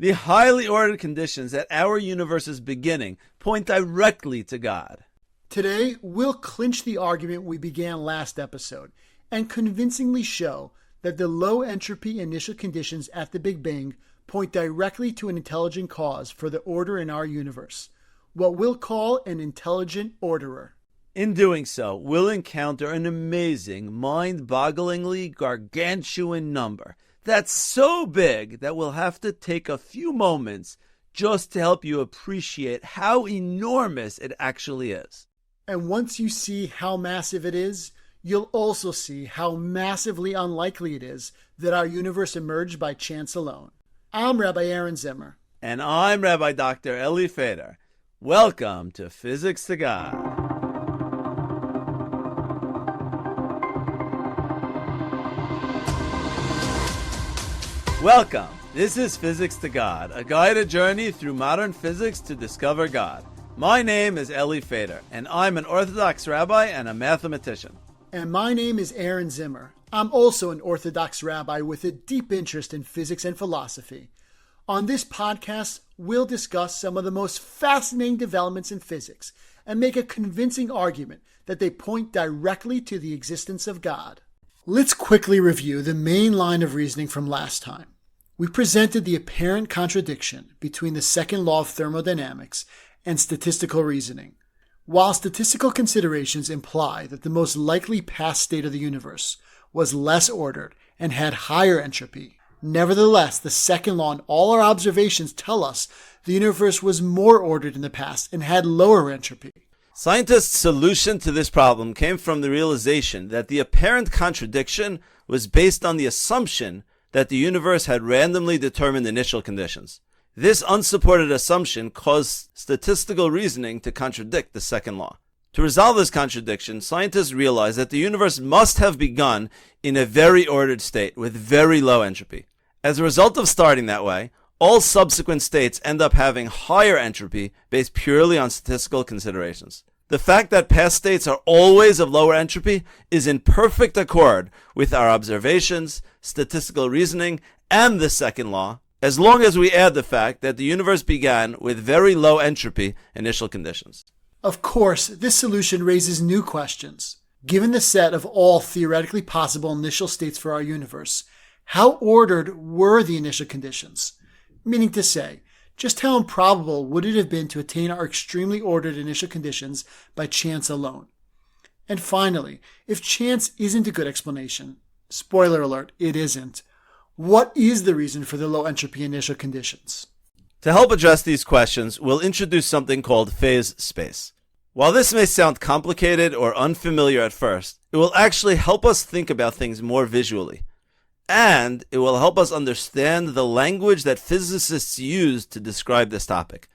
The highly ordered conditions at our universe's beginning point directly to God. Today, we'll clinch the argument we began last episode and convincingly show that the low entropy initial conditions at the Big Bang point directly to an intelligent cause for the order in our universe, what we'll call an intelligent orderer. In doing so, we'll encounter an amazing, mind-bogglingly gargantuan number that's so big that we'll have to take a few moments just to help you appreciate how enormous it actually is. And once you see how massive it is, you'll also see how massively unlikely it is that our universe emerged by chance alone. I'm Rabbi Aaron Zimmer. And I'm Rabbi Dr. Eli Feder. Welcome to Physics to God. Welcome. This is Physics to God, a guided journey through modern physics to discover God. My name is Eli Feder, and I'm an Orthodox rabbi and a mathematician. And my name is Aaron Zimmer. I'm also an Orthodox rabbi with a deep interest in physics and philosophy. On this podcast, we'll discuss some of the most fascinating developments in physics and make a convincing argument that they point directly to the existence of God. Let's quickly review the main line of reasoning from last time. We presented the apparent contradiction between the Second Law of Thermodynamics and statistical reasoning. While statistical considerations imply that the most likely past state of the universe was less ordered and had higher entropy, nevertheless, the second law and all our observations tell us the universe was more ordered in the past and had lower entropy. Scientists' solution to this problem came from the realization that the apparent contradiction was based on the assumption that the universe had randomly determined initial conditions. This unsupported assumption caused statistical reasoning to contradict the second law. To resolve this contradiction, scientists realized that the universe must have begun in a very ordered state with very low entropy. As a result of starting that way, all subsequent states end up having higher entropy based purely on statistical considerations. The fact that past states are always of lower entropy is in perfect accord with our observations, statistical reasoning, and the second law, as long as we add the fact that the universe began with very low entropy initial conditions. Of course, this solution raises new questions. Given the set of all theoretically possible initial states for our universe, how ordered were the initial conditions? Meaning to say, just how improbable would it have been to attain our extremely ordered initial conditions by chance alone? And finally, if chance isn't a good explanation, spoiler alert, it isn't, what is the reason for the low entropy initial conditions? To help address these questions, we'll introduce something called phase space. While this may sound complicated or unfamiliar at first, it will actually help us think about things more visually. And it will help us understand the language that physicists use to describe this topic.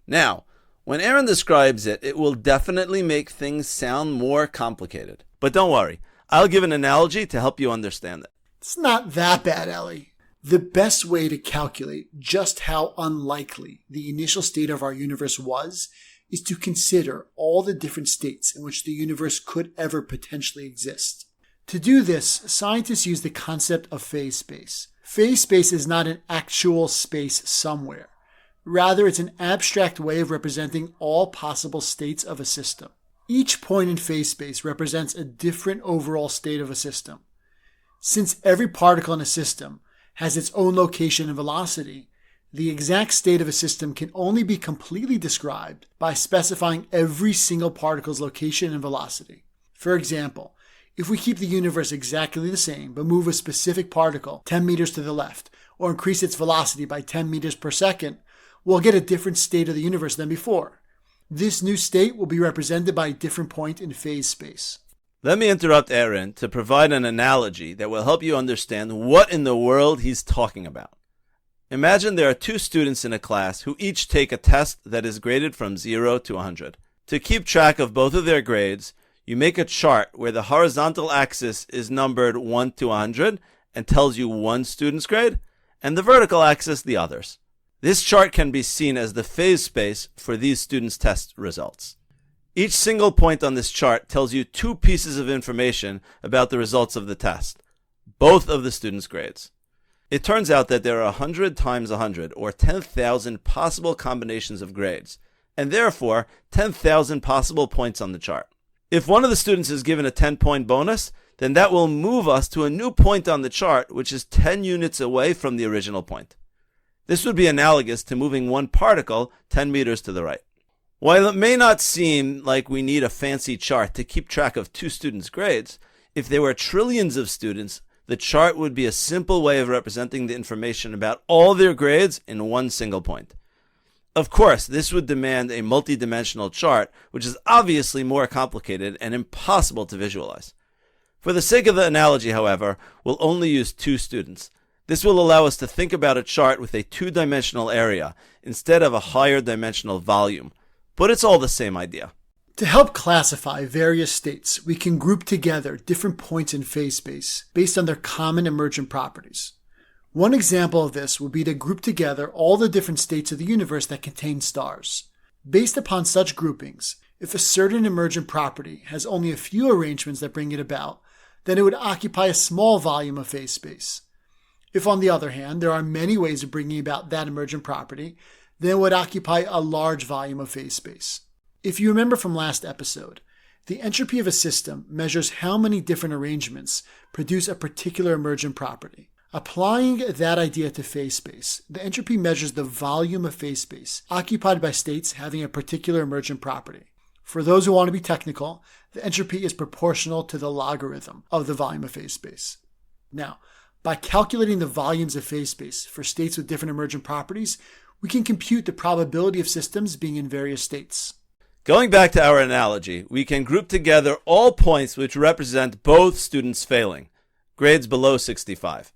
Now, when Aaron describes it, it will definitely make things sound more complicated. But don't worry, I'll give an analogy to help you understand it. It's not that bad, Ellie. The best way to calculate just how unlikely the initial state of our universe was is to consider all the different states in which the universe could ever potentially exist. To do this, scientists use the concept of phase space. Phase space is not an actual space somewhere. Rather, it's an abstract way of representing all possible states of a system. Each point in phase space represents a different overall state of a system. Since every particle in a system has its own location and velocity, the exact state of a system can only be completely described by specifying every single particle's location and velocity. For example, if we keep the universe exactly the same, but move a specific particle 10 meters to the left, or increase its velocity by 10 meters per second, we'll get a different state of the universe than before. This new state will be represented by a different point in phase space. Let me interrupt Aaron to provide an analogy that will help you understand what in the world he's talking about. Imagine there are two students in a class who each take a test that is graded from 0 to 100. To keep track of both of their grades, you make a chart where the horizontal axis is numbered 1 to 100 and tells you one student's grade, and the vertical axis the others. This chart can be seen as the phase space for these students' test results. Each single point on this chart tells you two pieces of information about the results of the test, both of the students' grades. It turns out that there are 100 times 100, or 10,000 possible combinations of grades, and therefore 10,000 possible points on the chart. If one of the students is given a 10-point bonus, then that will move us to a new point on the chart, which is 10 units away from the original point. This would be analogous to moving one particle 10 meters to the right. While it may not seem like we need a fancy chart to keep track of two students' grades, if there were trillions of students, the chart would be a simple way of representing the information about all their grades in one single point. Of course, this would demand a multi-dimensional chart, which is obviously more complicated and impossible to visualize. For the sake of the analogy, however, we'll only use two students. This will allow us to think about a chart with a two-dimensional area instead of a higher dimensional volume. But it's all the same idea. To help classify various states, we can group together different points in phase space based on their common emergent properties. One example of this would be to group together all the different states of the universe that contain stars. Based upon such groupings, if a certain emergent property has only a few arrangements that bring it about, then it would occupy a small volume of phase space. If, on the other hand, there are many ways of bringing about that emergent property, then it would occupy a large volume of phase space. If you remember from last episode, the entropy of a system measures how many different arrangements produce a particular emergent property. Applying that idea to phase space, the entropy measures the volume of phase space occupied by states having a particular emergent property. For those who want to be technical, the entropy is proportional to the logarithm of the volume of phase space. Now, by calculating the volumes of phase space for states with different emergent properties, we can compute the probability of systems being in various states. Going back to our analogy, we can group together all points which represent both students failing, grades below 65.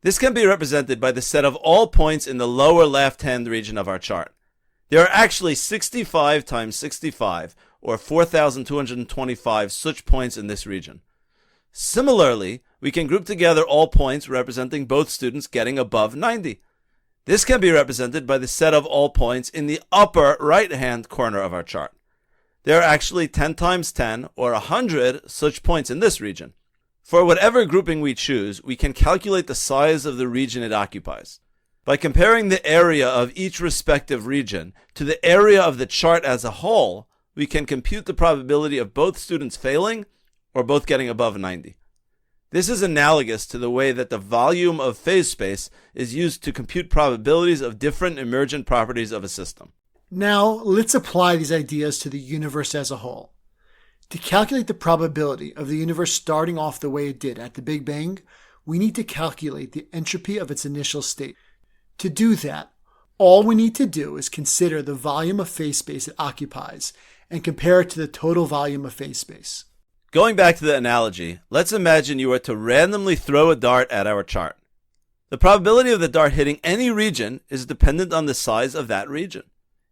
This can be represented by the set of all points in the lower left-hand region of our chart. There are actually 65 times 65, or 4,225 such points in this region. Similarly, we can group together all points representing both students getting above 90. This can be represented by the set of all points in the upper right-hand corner of our chart. There are actually 10 times 10, or 100, such points in this region. For whatever grouping we choose, we can calculate the size of the region it occupies. By comparing the area of each respective region to the area of the chart as a whole, we can compute the probability of both students failing or both getting above 90. This is analogous to the way that the volume of phase space is used to compute probabilities of different emergent properties of a system. Now, let's apply these ideas to the universe as a whole. To calculate the probability of the universe starting off the way it did at the Big Bang, we need to calculate the entropy of its initial state. To do that, all we need to do is consider the volume of phase space it occupies and compare it to the total volume of phase space. Going back to the analogy, let's imagine you were to randomly throw a dart at our chart. The probability of the dart hitting any region is dependent on the size of that region.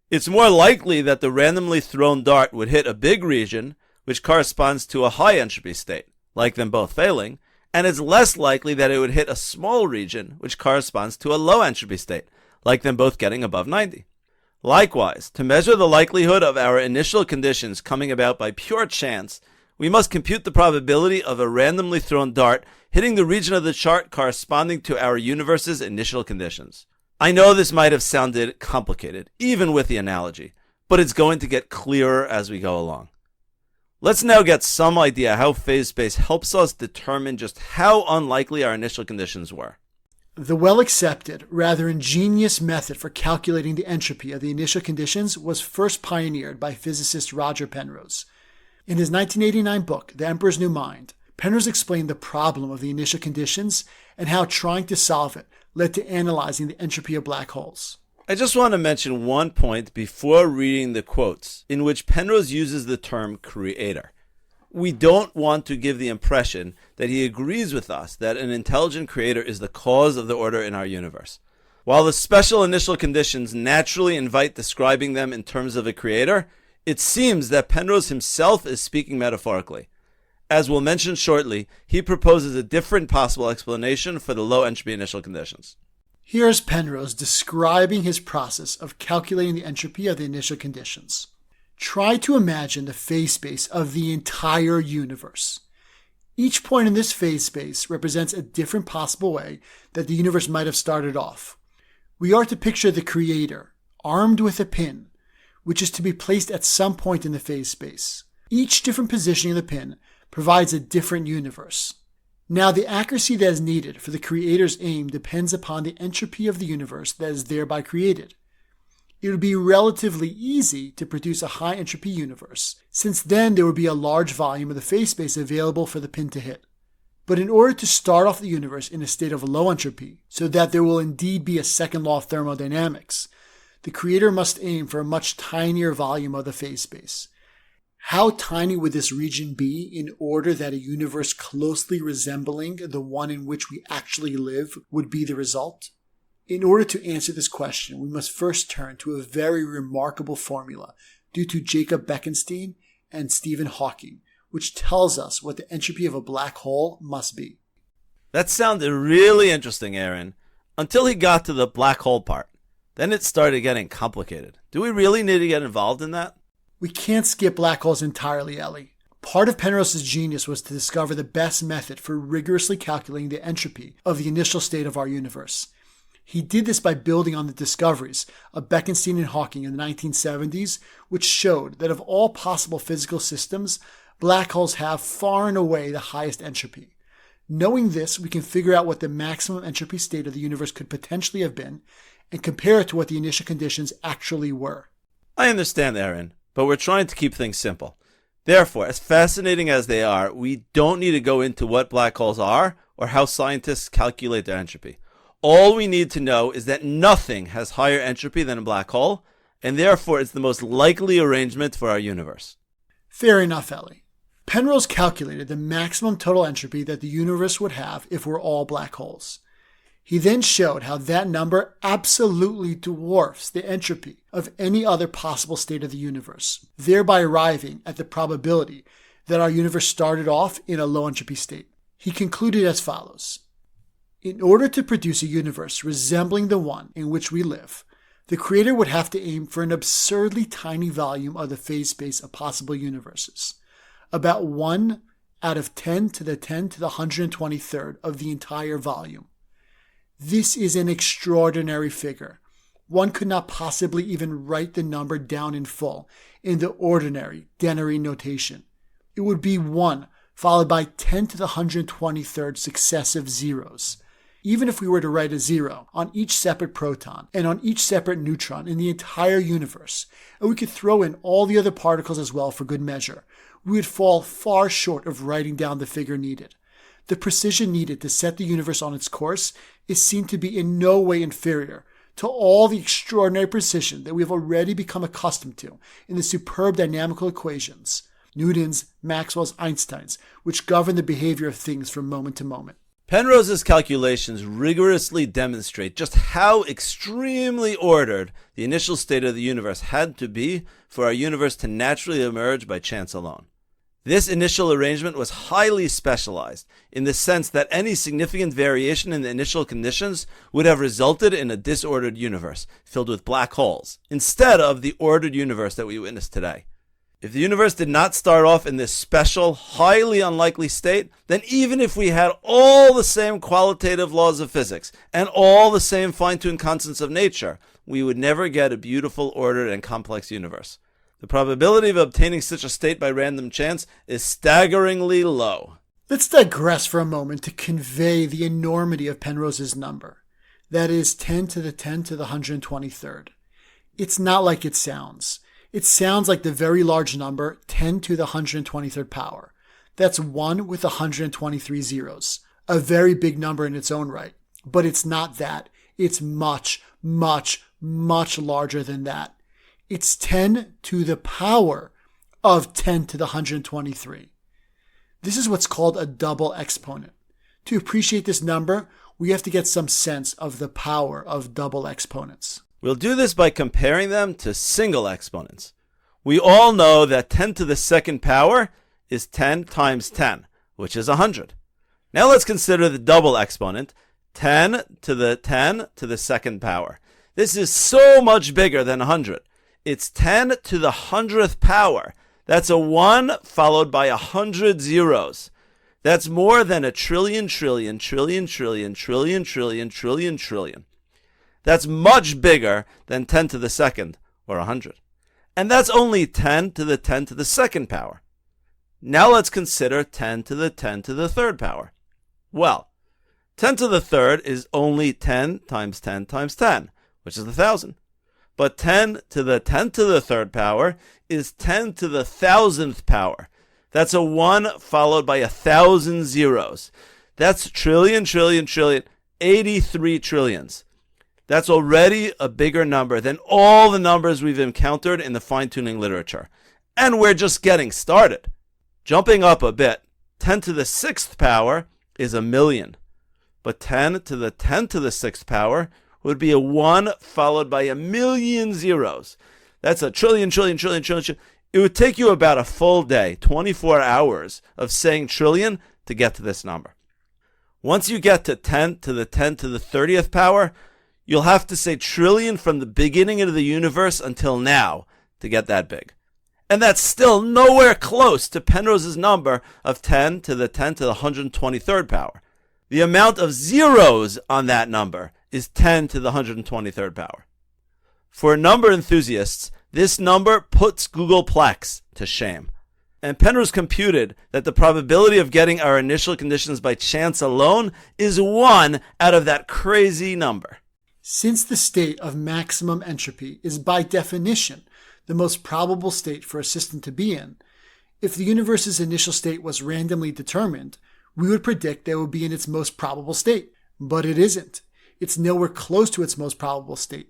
It's more likely that the randomly thrown dart would hit a big region, which corresponds to a high entropy state, like them both failing, and it's less likely that it would hit a small region, which corresponds to a low entropy state, like them both getting above 90. Likewise, to measure the likelihood of our initial conditions coming about by pure chance, we must compute the probability of a randomly thrown dart hitting the region of the chart corresponding to our universe's initial conditions. I know this might have sounded complicated, even with the analogy, but it's going to get clearer as we go along. Let's now get some idea how phase space helps us determine just how unlikely our initial conditions were. The well-accepted, rather ingenious method for calculating the entropy of the initial conditions was first pioneered by physicist Roger Penrose. In his 1989 book, The Emperor's New Mind, Penrose explained the problem of the initial conditions and how trying to solve it led to analyzing the entropy of black holes. I just want to mention one point before reading the quotes in which Penrose uses the term creator. We don't want to give the impression that he agrees with us that an intelligent creator is the cause of the order in our universe. While the special initial conditions naturally invite describing them in terms of a creator, it seems that Penrose himself is speaking metaphorically. As we'll mention shortly, he proposes a different possible explanation for the low entropy initial conditions. Here's Penrose describing his process of calculating the entropy of the initial conditions. Try to imagine the phase space of the entire universe. Each point in this phase space represents a different possible way that the universe might have started off. We are to picture the creator, armed with a pin, which is to be placed at some point in the phase space. Each different positioning of the pin provides a different universe. Now, the accuracy that is needed for the creator's aim depends upon the entropy of the universe that is thereby created. It would be relatively easy to produce a high entropy universe, since then there would be a large volume of the phase space available for the pin to hit. But in order to start off the universe in a state of low entropy, so that there will indeed be a second law of thermodynamics, the creator must aim for a much tinier volume of the phase space. How tiny would this region be in order that a universe closely resembling the one in which we actually live would be the result? In order to answer this question, we must first turn to a very remarkable formula due to Jacob Bekenstein and Stephen Hawking, which tells us what the entropy of a black hole must be. That sounded really interesting, Aaron, until he got to the black hole part. Then it started getting complicated. Do we really need to get involved in that? We can't skip black holes entirely, Ellie. Part of Penrose's genius was to discover the best method for rigorously calculating the entropy of the initial state of our universe. He did this by building on the discoveries of Bekenstein and Hawking in the 1970s, which showed that of all possible physical systems, black holes have far and away the highest entropy. Knowing this, we can figure out what the maximum entropy state of the universe could potentially have been and compare it to what the initial conditions actually were. I understand, Aaron, but we're trying to keep things simple. Therefore, as fascinating as they are, we don't need to go into what black holes are or how scientists calculate their entropy. All we need to know is that nothing has higher entropy than a black hole, and therefore it's the most likely arrangement for our universe. Fair enough, Ellie. Penrose calculated the maximum total entropy that the universe would have if we're all black holes. He then showed how that number absolutely dwarfs the entropy of any other possible state of the universe, thereby arriving at the probability that our universe started off in a low entropy state. He concluded as follows. In order to produce a universe resembling the one in which we live, the creator would have to aim for an absurdly tiny volume of the phase space of possible universes, about 1 out of 10 to the 10 to the 123rd of the entire volume. This is an extraordinary figure. One could not possibly even write the number down in full in the ordinary denary notation. It would be 1 followed by 10 to the 123rd successive zeros. Even if we were to write a 0 on each separate proton and on each separate neutron in the entire universe, and we could throw in all the other particles as well for good measure, we would fall far short of writing down the figure needed. The precision needed to set the universe on its course is seen to be in no way inferior to all the extraordinary precision that we have already become accustomed to in the superb dynamical equations, Newton's, Maxwell's, Einstein's, which govern the behavior of things from moment to moment. Penrose's calculations rigorously demonstrate just how extremely ordered the initial state of the universe had to be for our universe to naturally emerge by chance alone. This initial arrangement was highly specialized in the sense that any significant variation in the initial conditions would have resulted in a disordered universe filled with black holes, instead of the ordered universe that we witness today. If the universe did not start off in this special, highly unlikely state, then even if we had all the same qualitative laws of physics and all the same fine-tuned constants of nature, we would never get a beautiful, ordered, and complex universe. The probability of obtaining such a state by random chance is staggeringly low. Let's digress for a moment to convey the enormity of Penrose's number. That is 10 to the 10 to the 123rd. It's not like it sounds. It sounds like the very large number 10 to the 123rd power. That's 1 with 123 zeros. A very big number in its own right. But it's not that. It's much, much, much larger than that. It's 10 to the power of 10 to the 123. This is what's called a double exponent. To appreciate this number, we have to get some sense of the power of double exponents. We'll do this by comparing them to single exponents. We all know that 10 to the second power is 10 times 10, which is 100. Now let's consider the double exponent, 10 to the second power. This is so much bigger than 100. It's 10 to the 100th power. That's a 1 followed by 100 zeros. That's more than a trillion, trillion, trillion, trillion, trillion, trillion, trillion, trillion. That's much bigger than 10 to the second, or 100. And that's only 10 to the 10 to the second power. Now let's consider 10 to the 10 to the third power. Well, 10 to the third is only 10 times 10 times 10, which is 1,000. But 10 to the 10 to the third power is 10 to the 1,000th power. That's a 1 followed by 1,000 zeros. That's trillion, trillion, trillion, 83 trillions. That's already a bigger number than all the numbers we've encountered in the fine-tuning literature. And we're just getting started. Jumping up a bit, 10 to the 6th power is 1,000,000. But 10 to the 10 to the 6th power would be a 1 followed by 1,000,000 zeros. That's a trillion, trillion, trillion, trillion, trillion. It would take you about a full day, 24 hours, of saying trillion to get to this number. Once you get to 10 to the 10 to the 30th power, you'll have to say trillion from the beginning of the universe until now to get that big. And that's still nowhere close to Penrose's number of 10 to the 10 to the 123rd power. The amount of zeros on that number is 10 to the 123rd power. For number enthusiasts, this number puts Googleplex to shame. And Penrose computed that the probability of getting our initial conditions by chance alone is 1 out of that crazy number. Since the state of maximum entropy is by definition the most probable state for a system to be in, if the universe's initial state was randomly determined, we would predict that it would be in its most probable state. But it isn't. It's nowhere close to its most probable state.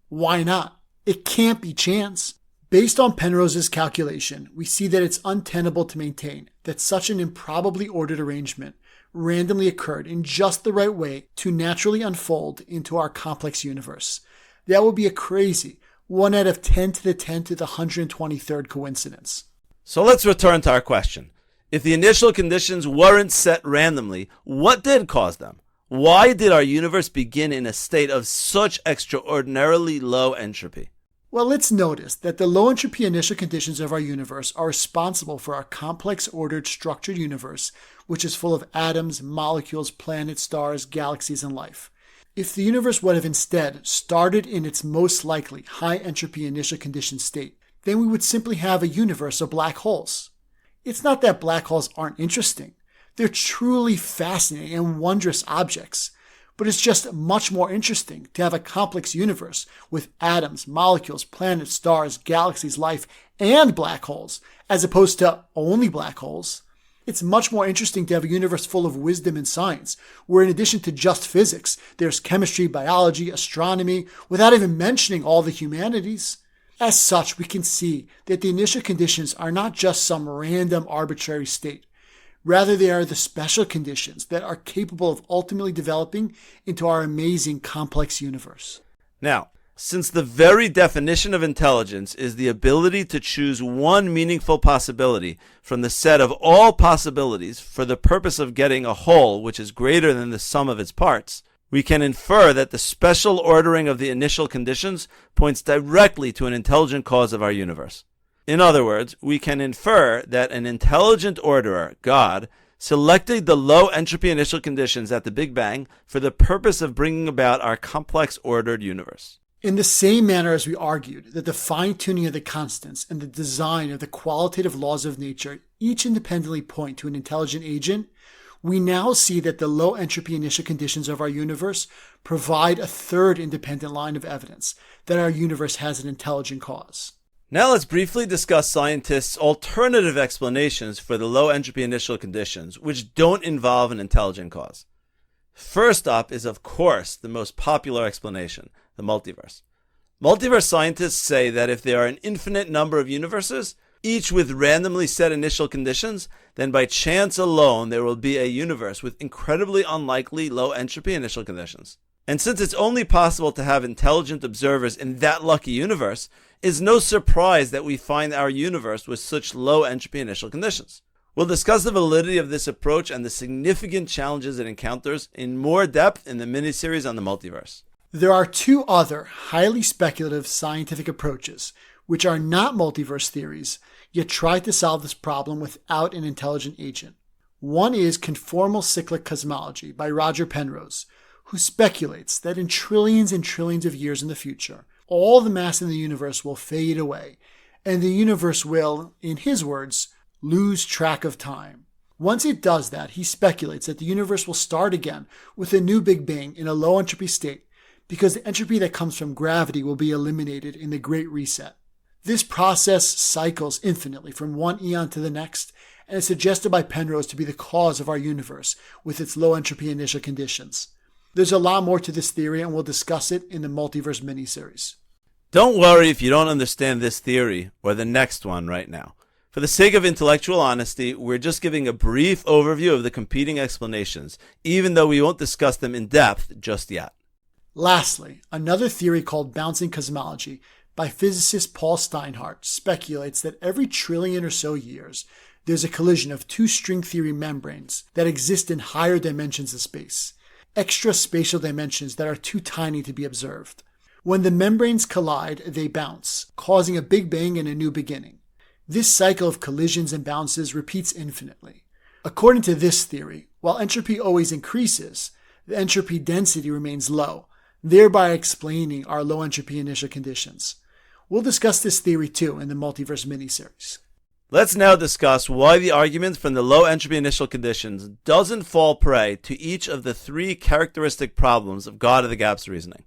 Why not? It can't be chance. Based on Penrose's calculation, we see that it's untenable to maintain that such an improbably ordered arrangement randomly occurred in just the right way to naturally unfold into our complex universe. That would be a crazy 1 out of 10 to the 10 to the 123rd coincidence. So let's return to our question. If the initial conditions weren't set randomly, what did cause them? Why did our universe begin in a state of such extraordinarily low entropy? Well, let's notice that the low entropy initial conditions of our universe are responsible for our complex ordered structured universe, which is full of atoms, molecules, planets, stars, galaxies, and life. If the universe would have instead started in its most likely high entropy initial condition state, then we would simply have a universe of black holes. It's not that black holes aren't interesting. They're truly fascinating and wondrous objects. But it's just much more interesting to have a complex universe with atoms, molecules, planets, stars, galaxies, life, and black holes, as opposed to only black holes. It's much more interesting to have a universe full of wisdom and science, where in addition to just physics, there's chemistry, biology, astronomy, without even mentioning all the humanities. As such, we can see that the initial conditions are not just some random arbitrary state. Rather, they are the special conditions that are capable of ultimately developing into our amazing complex universe. Now, since the very definition of intelligence is the ability to choose one meaningful possibility from the set of all possibilities for the purpose of getting a whole which is greater than the sum of its parts, we can infer that the special ordering of the initial conditions points directly to an intelligent cause of our universe. In other words, we can infer that an intelligent orderer, God, selected the low entropy initial conditions at the Big Bang for the purpose of bringing about our complex ordered universe. In the same manner as we argued that the fine-tuning of the constants and the design of the qualitative laws of nature each independently point to an intelligent agent, we now see that the low entropy initial conditions of our universe provide a third independent line of evidence that our universe has an intelligent cause. Now let's briefly discuss scientists' alternative explanations for the low entropy initial conditions, which don't involve an intelligent cause. First up is, of course, the most popular explanation, the multiverse. Multiverse scientists say that if there are an infinite number of universes, each with randomly set initial conditions, then by chance alone there will be a universe with incredibly unlikely low entropy initial conditions. And since it's only possible to have intelligent observers in that lucky universe, it's no surprise that we find our universe with such low entropy initial conditions. We'll discuss the validity of this approach and the significant challenges it encounters in more depth in the mini-series on the multiverse. There are two other highly speculative scientific approaches, which are not multiverse theories, yet try to solve this problem without an intelligent agent. One is conformal cyclic cosmology by Roger Penrose, who speculates that in trillions and trillions of years in the future, all the mass in the universe will fade away, and the universe will, in his words, lose track of time. Once it does that, he speculates that the universe will start again with a new Big Bang in a low entropy state, because the entropy that comes from gravity will be eliminated in the Great Reset. This process cycles infinitely from one eon to the next, and is suggested by Penrose to be the cause of our universe with its low entropy initial conditions. There's a lot more to this theory, and we'll discuss it in the Multiverse miniseries. Don't worry if you don't understand this theory or the next one right now. For the sake of intellectual honesty, we're just giving a brief overview of the competing explanations, even though we won't discuss them in depth just yet. Lastly, another theory called bouncing cosmology by physicist Paul Steinhardt speculates that every trillion or so years, there's a collision of two string theory membranes that exist in higher dimensions of space, extra spatial dimensions that are too tiny to be observed. When the membranes collide, they bounce, causing a Big Bang and a new beginning. This cycle of collisions and bounces repeats infinitely. According to this theory, while entropy always increases, the entropy density remains low, thereby explaining our low entropy initial conditions. We'll discuss this theory too in the Multiverse miniseries. Let's now discuss why the argument from the low entropy initial conditions doesn't fall prey to each of the three characteristic problems of God of the Gaps reasoning.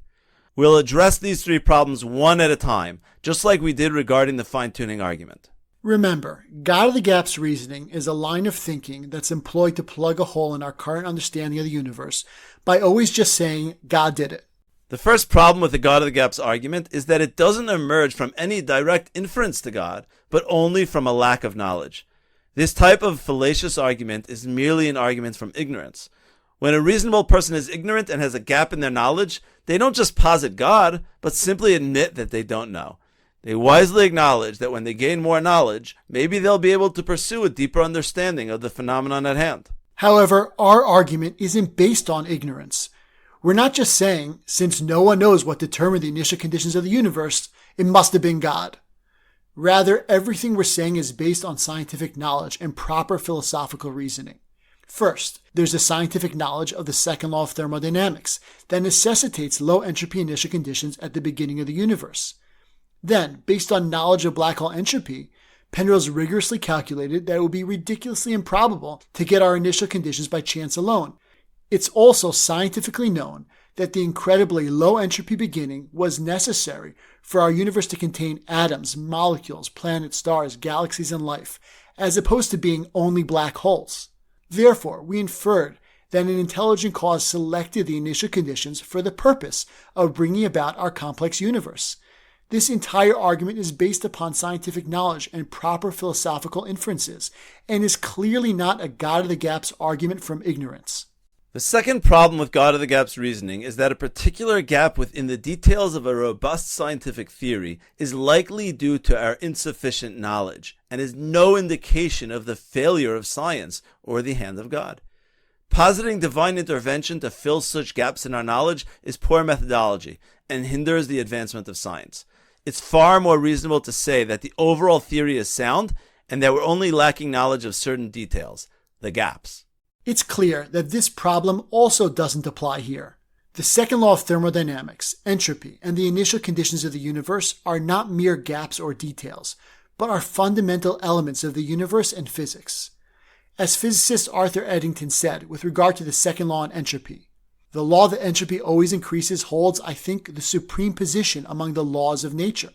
We'll address these three problems one at a time, just like we did regarding the fine-tuning argument. Remember, God of the Gaps reasoning is a line of thinking that's employed to plug a hole in our current understanding of the universe by always just saying, God did it. The first problem with the God of the Gaps argument is that it doesn't emerge from any direct inference to God, but only from a lack of knowledge. This type of fallacious argument is merely an argument from ignorance. When a reasonable person is ignorant and has a gap in their knowledge, they don't just posit God, but simply admit that they don't know. They wisely acknowledge that when they gain more knowledge, maybe they'll be able to pursue a deeper understanding of the phenomenon at hand. However, our argument isn't based on ignorance. We're not just saying, since no one knows what determined the initial conditions of the universe, it must have been God. Rather, everything we're saying is based on scientific knowledge and proper philosophical reasoning. First, there's the scientific knowledge of the Second Law of Thermodynamics that necessitates low entropy initial conditions at the beginning of the universe. Then, based on knowledge of black hole entropy, Penrose rigorously calculated that it would be ridiculously improbable to get our initial conditions by chance alone. It's also scientifically known that the incredibly low entropy beginning was necessary for our universe to contain atoms, molecules, planets, stars, galaxies, and life, as opposed to being only black holes. Therefore, we inferred that an intelligent cause selected the initial conditions for the purpose of bringing about our complex universe. This entire argument is based upon scientific knowledge and proper philosophical inferences, and is clearly not a God of the Gaps argument from ignorance. The second problem with God of the Gaps reasoning is that a particular gap within the details of a robust scientific theory is likely due to our insufficient knowledge, and is no indication of the failure of science or the hand of God. Positing divine intervention to fill such gaps in our knowledge is poor methodology and hinders the advancement of science. It's far more reasonable to say that the overall theory is sound and that we're only lacking knowledge of certain details, the gaps. It's clear that this problem also doesn't apply here. The second law of thermodynamics, entropy, and the initial conditions of the universe are not mere gaps or details, but are fundamental elements of the universe and physics. As physicist Arthur Eddington said with regard to the second law on entropy, the law that entropy always increases holds, I think, the supreme position among the laws of nature.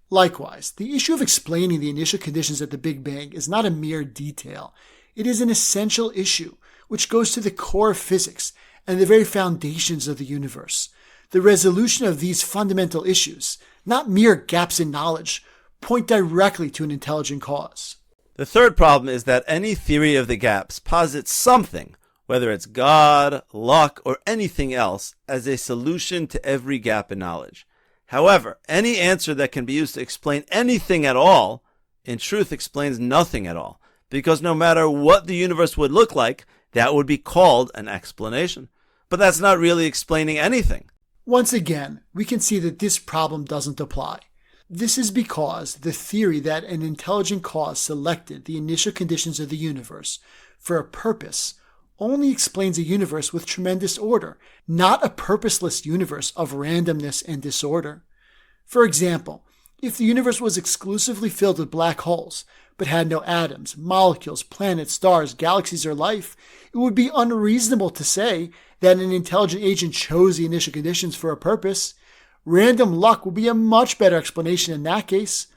Likewise, the issue of explaining the initial conditions at the Big Bang is not a mere detail. It is an essential issue, which goes to the core of physics and the very foundations of the universe. The resolution of these fundamental issues, not mere gaps in knowledge, point directly to an intelligent cause. The third problem is that any theory of the gaps posits something, whether it's God, luck, or anything else, as a solution to every gap in knowledge. However, any answer that can be used to explain anything at all, in truth explains nothing at all, because no matter what the universe would look like, that would be called an explanation. But that's not really explaining anything. Once again, we can see that this problem doesn't apply. This is because the theory that an intelligent cause selected the initial conditions of the universe for a purpose only explains a universe with tremendous order, not a purposeless universe of randomness and disorder. For example, if the universe was exclusively filled with black holes, but had no atoms, molecules, planets, stars, galaxies, or life, it would be unreasonable to say that an intelligent agent chose the initial conditions for a purpose. Random luck would be a much better explanation in that case.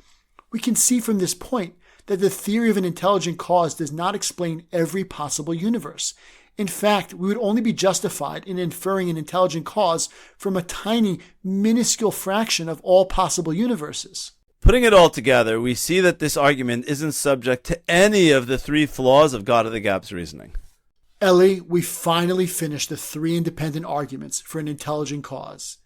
We can see from this point that the theory of an intelligent cause does not explain every possible universe. In fact, we would only be justified in inferring an intelligent cause from a tiny, minuscule fraction of all possible universes. Putting it all together, we see that this argument isn't subject to any of the three flaws of God of the Gaps reasoning. Ellie, we finally finished the three independent arguments for an intelligent cause.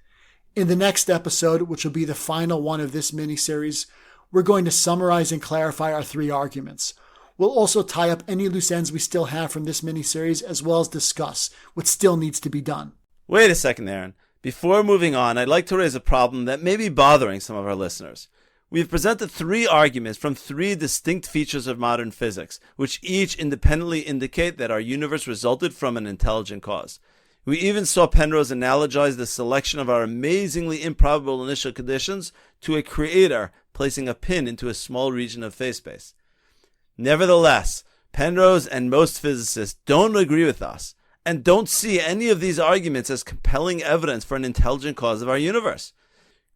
In the next episode, which will be the final one of this mini-series, we're going to summarize and clarify our three arguments. We'll also tie up any loose ends we still have from this mini-series, as well as discuss what still needs to be done. Wait a second, Aaron. Before moving on, I'd like to raise a problem that may be bothering some of our listeners. We've presented three arguments from three distinct features of modern physics, which each independently indicate that our universe resulted from an intelligent cause. We even saw Penrose analogize the selection of our amazingly improbable initial conditions to a creator placing a pin into a small region of phase space. Nevertheless, Penrose and most physicists don't agree with us and don't see any of these arguments as compelling evidence for an intelligent cause of our universe.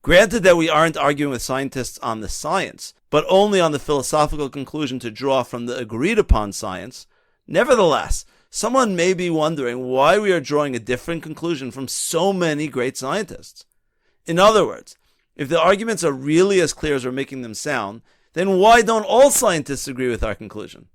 Granted that we aren't arguing with scientists on the science, but only on the philosophical conclusion to draw from the agreed-upon science, nevertheless, someone may be wondering why we are drawing a different conclusion from so many great scientists. In other words, if the arguments are really as clear as we're making them sound, then why don't all scientists agree with our conclusion?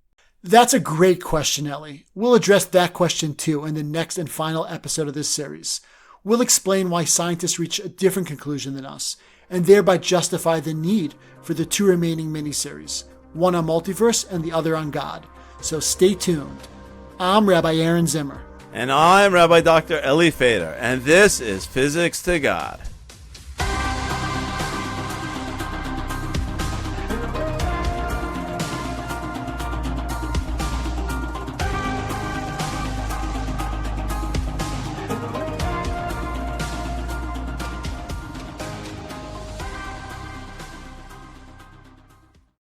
That's a great question, Ellie. We'll address that question too in the next and final episode of this series. We'll explain why scientists reach a different conclusion than us, and thereby justify the need for the two remaining miniseries, one on multiverse and the other on God. So stay tuned. I'm Rabbi Aaron Zimmer. And I'm Rabbi Dr. Eli Fader, and this is Physics to God.